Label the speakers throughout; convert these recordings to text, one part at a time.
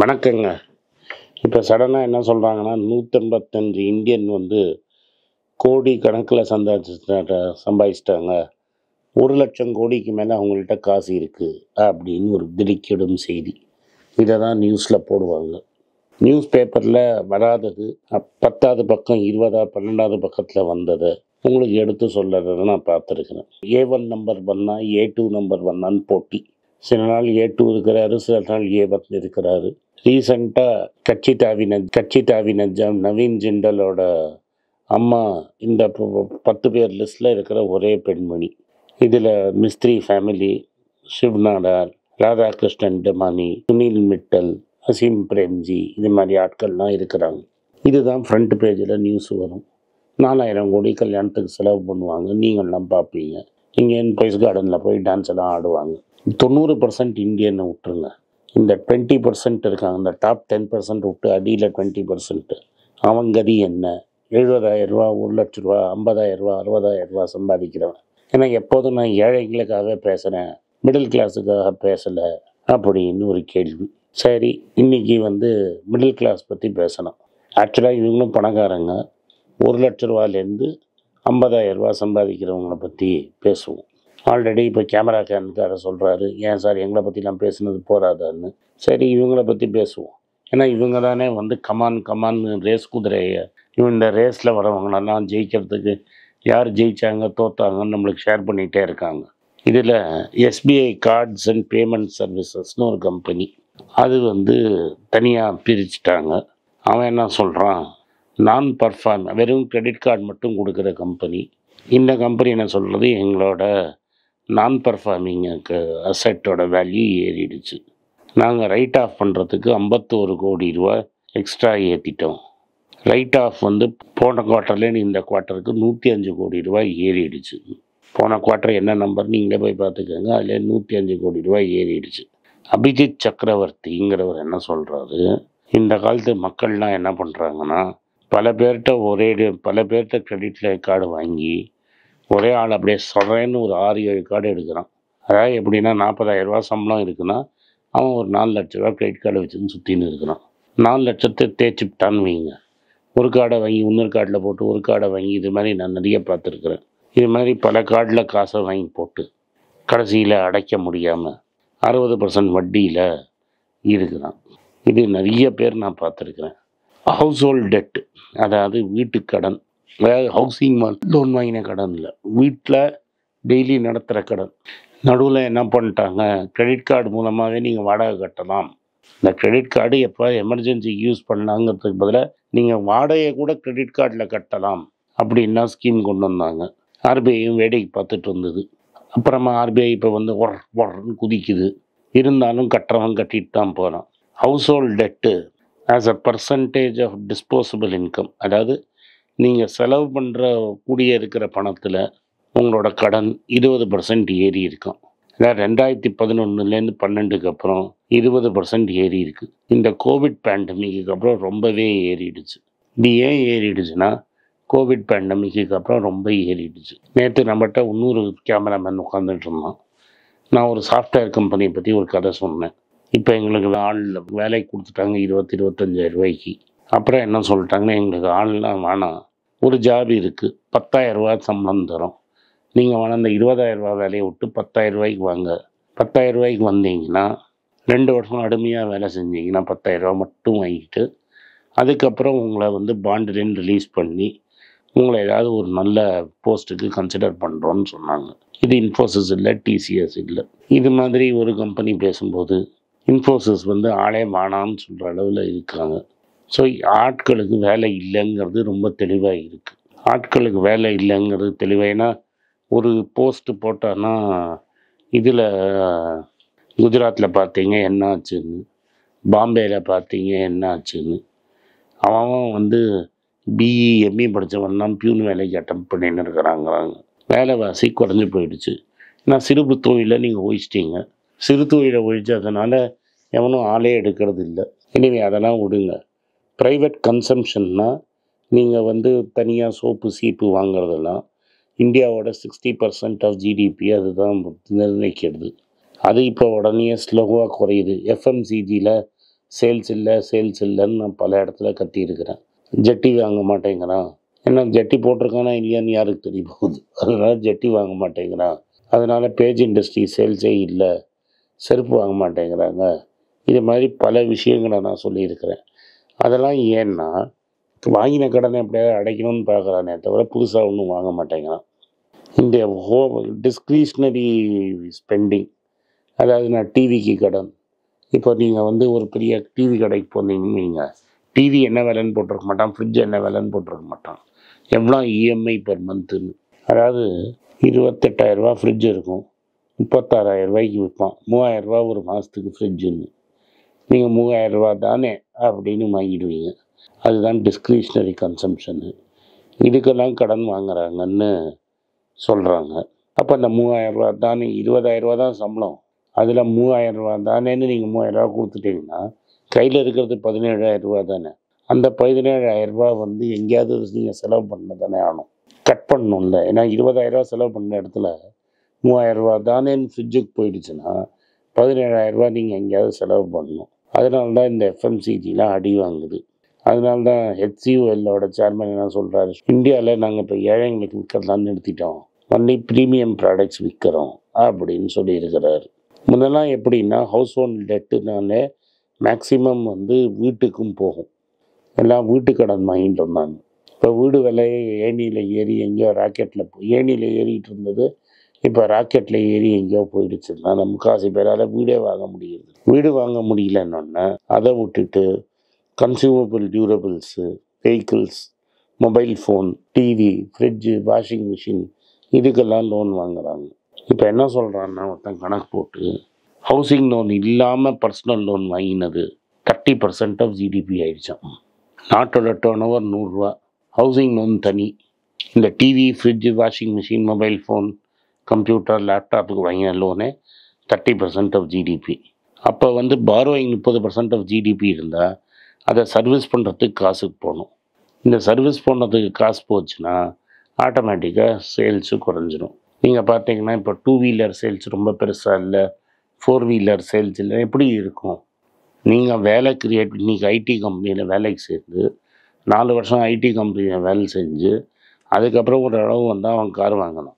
Speaker 1: வணக்கங்க. இப்போ சடனாக என்ன சொல்கிறாங்கன்னா 185 இந்தியன் கோடி கணக்கில் சம்பாதிச்சிட்டாங்க. 1,00,000 கோடிக்கு மேலே அவங்கள்ட்ட காசு இருக்குது அப்படின்னு ஒரு திடுக்கிடும் செய்தி. இதை தான் நியூஸில் போடுவாங்க. நியூஸ் பேப்பரில் வராதது 10வது பக்கம் 20 12வது பக்கத்தில் வந்ததை உங்களுக்கு எடுத்து சொல்கிறத நான் பார்த்துருக்குறேன். A1 நம்பர் ஒன்னா A2 நம்பர் ஒன்னான்னு போட்டி. சில நாள் A2 இருக்கிறாரு, சில நாள் A1 இருக்கிறாரு. ரீசண்டாக கட்சி தாவின நவீன் ஜிண்டலோட அம்மா இந்த 10 பேர் லிஸ்ட்டில் இருக்கிற ஒரே பெண்மணி. இதில் மிஸ்த்ரி ஃபேமிலி, ஷிவ் நாடார், ராதாகிருஷ்ணன் டமானி, சுனில் மிட்டல், அசீம் பிரேம்ஜி, இது மாதிரி ஆட்கள்லாம் இருக்கிறாங்க. இதுதான் ஃப்ரண்ட் பேஜில் நியூஸ் வரும். 4000 கோடி கல்யாணத்துக்கு செலவு பண்ணுவாங்க, நீங்கள்லாம் பார்ப்பீங்க. இங்கே பாய்ஸ் கார்டனில் போய் டான்ஸ் எல்லாம் ஆடுவாங்க. 90% இந்தியனை விட்டுருங்க. இந்த 20% இருக்காங்க, இந்த டாப் 10% விட்டு அடியில் 20%. அவன் கதி என்ன? 70,000 ரூபா, 1,00,000 ரூபா, 50,000 ரூபா, 60,000 ரூபா சம்பாதிக்கிறவன். ஏன்னா எப்போதும் நான் ஏழைகளுக்காக பேசுகிறேன், மிடில் கிளாஸுக்காக பேசலை அப்படின்னு ஒரு கேள்வி. சரி, இன்றைக்கி மிடில் கிளாஸ் பற்றி பேசணும். ஆக்சுவலாக இவங்களும் பணக்காரங்க. 1,00,000 ரூபாலேருந்து 50,000 ரூபா சம்பாதிக்கிறவங்கள பற்றி பேசுவோம். ஆல்ரெடி இப்போ கேமராக்காரனுக்கார சொல்கிறாரு, ஏன் சார் எங்களை பற்றிலாம் பேசுனது போராதான்னு. சரி, இவங்கள பற்றி பேசுவோம். ஏன்னா இவங்க தானே கமான்னு ரேஸ் குதிரையை இந்த ரேஸில் வரவங்களெல்லாம் ஜெயிக்கிறதுக்கு யார் ஜெயித்தாங்க தோத்தாங்கன்னு நம்மளுக்கு ஷேர் பண்ணிகிட்டே இருக்காங்க. இதில் SBI கார்ட்ஸ் அண்ட் பேமெண்ட் சர்வீசஸ்னு ஒரு கம்பெனி, அது தனியாக பிரிச்சுட்டாங்க. அவன் என்ன சொல்கிறான், நான் பர்ஃபார்ம் வெறும் கிரெடிட் கார்டு மட்டும் கொடுக்குற கம்பெனி. இந்த கம்பெனி என்ன சொல்கிறது, எங்களோட நான் பர்ஃபார்மிங் அசட்டோட வேல்யூ ஏறிடுச்சு. நாங்கள் ரைட் ஆஃப் பண்ணுறதுக்கு 51 கோடி ரூபா எக்ஸ்ட்ரா ஏற்றிட்டோம். ரைட் ஆஃப் போன குவார்ட்டர்லேருந்து இந்த குவார்ட்டருக்கு 105 கோடி ரூபாய் ஏறிடுச்சு. போன குவார்ட்டர் என்ன நம்பர் நீங்களே போய் பார்த்துக்கோங்க, அதில் 105 கோடி ரூபாய் ஏறிடுச்சு. அபிஜித் சக்கரவர்த்திங்கிறவர் என்ன சொல்கிறாரு, இந்த காலத்து மக்கள்லாம் என்ன பண்ணுறாங்கன்னா, பல பேர்கிட்ட கிரெடிட்டில் கார்டு வாங்கி ஒரே ஆள் அப்படியே சொல்கிறேன்னு ஒரு 6-7 கார்டு எடுக்கிறான். அதாவது எப்படின்னா, 40,000 ரூபா சம்பளம் இருக்குன்னா அவன் ஒரு 4 லட்ச ரூபா கிரெடிட் கார்டை வச்சுன்னு சுற்றின்னு இருக்கிறான். 4 லட்சத்தை தேய்ச்சிப்டான்னு வைங்க. ஒரு கார்டை வாங்கி இன்னொரு கார்டில் போட்டு ஒரு கார்டை வாங்கி, இது மாதிரி நான் நிறைய பார்த்துருக்குறேன். இது மாதிரி பல கார்டில் காசை வாங்கி போட்டு கடைசியில் அடைக்க முடியாமல் 60% வட்டியில் இருக்கிறான். இது நிறைய பேர் நான் பார்த்துருக்குறேன். ஹவுஸ் ஹோல்ட் டெட், அதாவது வீட்டுக்கடன், அதாவது ஹவுசிங் லோன் வாங்கின கடன் இல்லை, வீட்டில் டெய்லி நடத்துகிற கடன். நடுவில் என்ன பண்ணிட்டாங்க, கிரெடிட் கார்டு மூலமாகவே நீங்கள் வாடகை கட்டலாம். இந்த கிரெடிட் கார்டு எப்போ எமர்ஜென்சிக்கு யூஸ் பண்ணலாங்கிறதுக்கு பதிலாக நீங்கள் வாடகையை கூட கிரெடிட் கார்டில் கட்டலாம் அப்படின்னா ஸ்கீம் கொண்டு வந்தாங்க. RBIயும் வேடிக்கை பார்த்துட்டு இருந்தது. அப்புறமா RBI இப்போ ஒர்ன்னு குதிக்குது. இருந்தாலும் கட்டுறவன் கட்டிட்டு தான் போகிறான். Household debt as a percentage of disposable income, அதாவது நீங்கள் செலவு பண்ணுற கூடிய இருக்கிற பணத்தில் உங்களோட கடன் 20% ஏறி இருக்கும். அதாவது 2011லேருந்து 12க்கு அப்புறம் 20% ஏறி இருக்கு. இந்த கோவிட் பேண்டமிக்கு அப்புறம் ரொம்பவே ஏறிடுச்சு. இது ஏன் ஏறிடுச்சுன்னா, கோவிட் பேண்டமிக்கு அப்புறம் ரொம்ப ஏறிடுச்சு. நேற்று நம்மகிட்ட இன்னொரு கேமராமேன் உட்காந்துட்டு இருந்தான். நான் ஒரு சாஃப்ட்வேர் கம்பெனியை பற்றி ஒரு கதை சொன்னேன். இப்போ எங்களுக்கு ஆள் வேலைக்கு கொடுத்துட்டாங்க 20-25,000 ரூபாய்க்கு. அப்புறம் என்ன சொல்லிட்டாங்கன்னா, எங்களுக்கு ஆள்லாம் வேணாம், ஒரு ஜாப் இருக்குது, 10,000 ரூபா சம்பளம் தரோம், நீங்கள் வேணால் அந்த 20,000 ரூபா வேலையை விட்டு 10,000 ரூபாய்க்கு வாங்க. 10,000 ரூபாய்க்கு வந்தீங்கன்னா 2 வருஷம் அடிமையாக வேலை செஞ்சீங்கன்னா 10,000 ரூபா மட்டும் வாங்கிட்டு அதுக்கப்புறம் உங்களை பாண்டுலேருந்து ரிலீஸ் பண்ணி உங்களை ஏதாவது ஒரு நல்ல போஸ்ட்டுக்கு கன்சிடர் பண்ணுறோன்னு சொன்னாங்க. இது இன்ஃபோசிஸ் இல்லை, TCS இல்லை. இது மாதிரி ஒரு கம்பெனி பேசும்போது இன்ஃபோசிஸ் ஆளே வேணான்னு சொல்கிற அளவில் இருக்காங்க. ஸோ ஆட்களுக்கு வேலை இல்லைங்கிறது ரொம்ப தெளிவாக இருக்குது. ஆட்களுக்கு வேலை இல்லைங்கிறது தெளிவாயினா, ஒரு போஸ்ட்டு போட்டான்னா இதில் குஜராத்தில் பார்த்தீங்க என்ன ஆச்சுன்னு, பாம்பேயில் பார்த்தீங்க என்ன ஆச்சுன்னு. அவன் BE ME படித்தவன்லாம் பியூன் வேலைக்கு அட்டம் பண்ணின்னு இருக்கிறாங்கிறாங்க. வேலைவாசி குறைஞ்சி போயிடுச்சு. நான் சிறு தொழிலை நீங்கள் ஒழிச்சிட்டிங்க. சிறு தொழிலை ஒழிச்சதுனால எவனும் ஆளே எடுக்கிறது இல்லை. எனவே அதெல்லாம் விடுங்க. ப்ரைவேட் கன்சம்ஷன்னா நீங்கள் தனியாக சோப்பு சீப்பு வாங்குறதெல்லாம் இந்தியாவோட 60% ஆஃப் GDP அதுதான் நிர்ணயிக்கிறது. அது இப்போ உடனே ஸ்லோவாக குறையுது. FMCGயில் சேல்ஸ் இல்லை சேல்ஸ் இல்லைன்னு நான் பல இடத்துல கத்தியிருக்கிறேன். ஜட்டி வாங்க மாட்டேங்கிறான். ஏன்னா ஜட்டி போட்டிருக்கானா இல்லையான்னு யாருக்கு தெரிய போகுது. அதனால் ஜட்டி வாங்க மாட்டேங்கிறான். அதனால் பேஜ் இண்டஸ்ட்ரி சேல்ஸே இல்லை. செருப்பு வாங்க மாட்டேங்கிறாங்க. இது மாதிரி பல விஷயங்களை நான் சொல்லியிருக்கிறேன். அதெல்லாம் ஏன்னா வாங்கின கடனை எப்படியாவது அடைக்கணும்னு பார்க்குறானே தவிர புதுசாக ஒன்றும் வாங்க மாட்டேங்கிறான். இந்த டிஸ்க்ரிஷ்னரி ஸ்பெண்டிங், அதாவது நான் டிவிக்கு கடன். இப்போ நீங்கள் வந்து ஒரு பெரிய டிவி கடைக்கு போனீங்கன்னு வைங்க, டிவி என்ன விலைன்னு போட்டிருக்க மாட்டான், ஃப்ரிட்ஜ் என்ன விலைன்னு போட்டிருக்க மாட்டான், எவ்வளோ இஎம்ஐ பெர் மந்த்துன்னு. அதாவது 28,000 ஃப்ரிட்ஜ் இருக்கும், 36,000 விற்பான். 3,000 ஒரு மாதத்துக்கு ஃப்ரிட்ஜுன்னு. நீங்கள் 3,000 தானே அப்படின்னு வாங்கிடுவீங்க. அதுதான் டிஸ்க்ரிஷ்னரி கன்சம்ஷனு. இதுக்கெல்லாம் கடன் வாங்குறாங்கன்னு சொல்கிறாங்க. அப்போ அந்த 3,000 தானே, 20,000 தான் சம்பளம், அதில் 3,000 தானேன்னு நீங்கள் 3,000 கொடுத்துட்டிங்கன்னா கையில் இருக்கிறது 17,000 தானே. அந்த 17,000 வந்து எங்கேயாவது நீங்கள் செலவு பண்ண தானே ஆகணும், கட் பண்ணணும்ல. ஏன்னா 20,000 செலவு பண்ண இடத்துல 3,000 தானேன்னு ஃப்ரிட்ஜுக்கு போயிடுச்சுன்னா 17,000 நீங்கள் எங்கேயாவது செலவு பண்ணணும். அதனால தான் இந்த எஃப்எம்சிஜிலாம் அடி வாங்குது. அதனால தான் ஹெச்சியூஎல்லோட சேர்மன் என்ன சொல்கிறாரு, இந்தியாவில் நாங்கள் இப்போ ஏழைங்களுக்கு விற்கிறதான்னு நிறுத்திட்டோம், ஒன்லி ப்ரீமியம் ப்ராடக்ட்ஸ் விற்கிறோம் அப்படின்னு சொல்லியிருக்கிறாரு. முன்னெல்லாம் எப்படின்னா ஹவுஸ் ஹோல்ட் டெட்டுனாலே மேக்சிமம் வந்து வீட்டுக்கும் போகும், எல்லாம் வீட்டு கடன் வாங்கிட்டு இருந்தாங்க. இப்போ வீடு விலையை ஏணியில் ஏறி எங்கேயோ ராக்கெட்டில் ஏணியில் ஏறிட்டு இருந்தது, இப்போ ராக்கெட்டில் ஏறி எங்கேயோ போயிடுச்சுன்னா நம்ம முக்காசி பேரால் வீடே வாங்க முடியுது. வீடு வாங்க முடியலன்னொன்னே அதை விட்டுட்டு consumable durables, vehicles, mobile phone, TV, fridge, washing machine இதுக்கெல்லாம் லோன் வாங்குறாங்க. இப்போ என்ன சொல்கிறான்னா ஒருத்தன் கணக்கு போட்டு ஹவுசிங் லோன் இல்லாமல் பர்சனல் லோன் வாங்கினது 30% ஆஃப் ஜிடிபி ஆகிடுச்சான். நாட்டோட டர்ன் ஓவர் 100 ரூபா. ஹவுசிங் லோன் தனி. இந்த TV, fridge, washing machine, mobile phone, computer, லேப்டாப்புக்கு வாங்கின லோனே 30% ஆஃப் ஜிடிபி. அப்போ வந்து பாரோயிங் 30% ஆஃப் ஜிடிபி இருந்தால் அதை சர்வீஸ் பண்ணுறதுக்கு காசுக்கு போகணும். இந்த சர்வீஸ் பண்ணுறதுக்கு காசு போச்சுன்னா ஆட்டோமேட்டிக்காக சேல்ஸு குறைஞ்சிரும். நீங்கள் பார்த்தீங்கன்னா இப்போ 2 வீலர் சேல்ஸ் ரொம்ப பெருசாக இல்லை, 4 வீலர் சேல்ஸ் இல்லை, எப்படி இருக்கும்? நீங்கள் வேலை கிரியேட், இன்றைக்கி ஐடி கம்பெனியில் வேலைக்கு சேர்ந்து 4 வருஷம் ஐடி கம்பெனியில் வேலை செஞ்சு அதுக்கப்புறம் ஒரு அளவு வந்தால் அவன் கார் வாங்கணும்.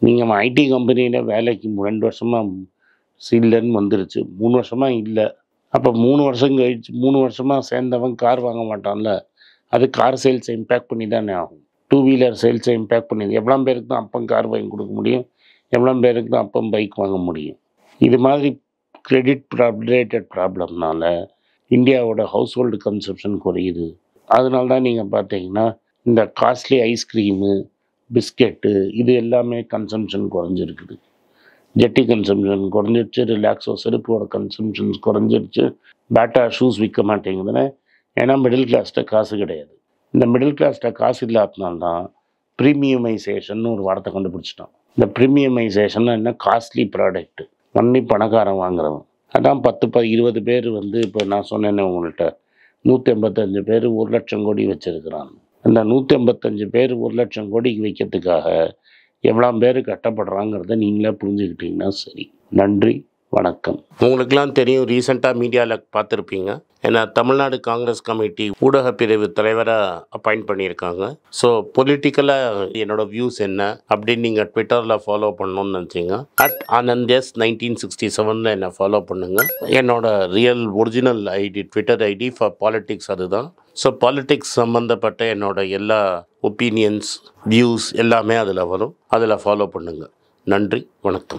Speaker 1: நீங்கள் ஐடி கம்பெனியில் வேலைக்கு 2 வருஷமாக இல்லைன்னு வந்துருச்சு, 3 வருஷமாக இல்லை. அப்போ 3 வருஷம் கழிச்சு 3 வருஷமாக சேர்ந்தவன் கார் வாங்க மாட்டான்ல, அது கார் சேல்ஸை இம்பேக்ட் பண்ணி தானே ஆகும். 2 வீலர் சேல்ஸை இம்பேக்ட் பண்ணி எவ்வளோ பேருக்கு தான் அப்போ கார் வாங்கி கொடுக்க முடியும், எவ்வளோ பேருக்கு தான் அப்போ பைக் வாங்க முடியும். இது மாதிரி கிரெடிட் ரிலேட்டட் ப்ராப்ளம்னால இந்தியாவோட ஹவுஸ் ஹோல்டு கன்சப்ஷன் குறையுது. அதனால தான் நீங்கள் பார்த்தீங்கன்னா இந்த காஸ்ட்லி ஐஸ்கிரீமு, பிஸ்கெட்டு இது எல்லாமே கன்சம்ஷன் குறைஞ்சிருக்குது. ஜெட்டி கன்சம்ஷன் குறைஞ்சிருச்சு, ரிலாக்ஸோ செருப்போட கன்சம்ஷன்ஸ் குறைஞ்சிருச்சு, பேட்டா ஷூஸ் விற்க மாட்டேங்குதுன்னு. ஏன்னா மிடில் கிளாஸ்கிட்ட காசு கிடையாது. இந்த மிடில் கிளாஸ்கிட்ட காசு இல்லாதனால்தான் ப்ரீமியமைசேஷன் ஒரு வார்த்தை கண்டுபிடிச்சிட்டான். இந்த ப்ரீமியமைசேஷன் என்ன, காஸ்ட்லி ப்ராடக்ட்டு ஒன்லி பணக்காரன் வாங்குறவன். அதான் 10-20 பேர் வந்து இப்போ நான் சொன்னேன்னே உங்கள்கிட்ட 185 பேர் 1 லட்சம் கோடி வச்சுருக்கிறான். அந்த 185 பேர் 1 லட்சம் கோடிக்கு வைக்கிறதுக்காக எவ்வளோ பேர் கட்டப்படுறாங்கிறத நீங்களே புரிஞ்சுக்கிட்டீங்கன்னா சரி. நன்றி, வணக்கம். உங்களுக்கெல்லாம் தெரியும், ரீசெண்டாக மீடியாவில் பார்த்துருப்பீங்க, ஏன்னா தமிழ்நாடு காங்கிரஸ் கமிட்டி ஊடக பிரிவு தலைவராக அப்பாயிண்ட் பண்ணியிருக்காங்க. ஸோ பொலிட்டிக்கலாக என்னோட வியூஸ் என்ன அப்படின்னு நீங்கள் ட்விட்டரில் ஃபாலோ பண்ணணும்னு நினச்சிங்க @AnandS1967 என்னை ஃபாலோ பண்ணுங்கள். என்னோட real original ID, Twitter ID for politics அதுதான். ஸோ பாலிட்டிக்ஸ் சம்மந்தப்பட்ட என்னோட எல்லா ஒப்பீனியன்ஸ், வியூஸ் எல்லாமே அதில் வரும். அதில் ஃபாலோ பண்ணுங்கள். நன்றி, வணக்கம்.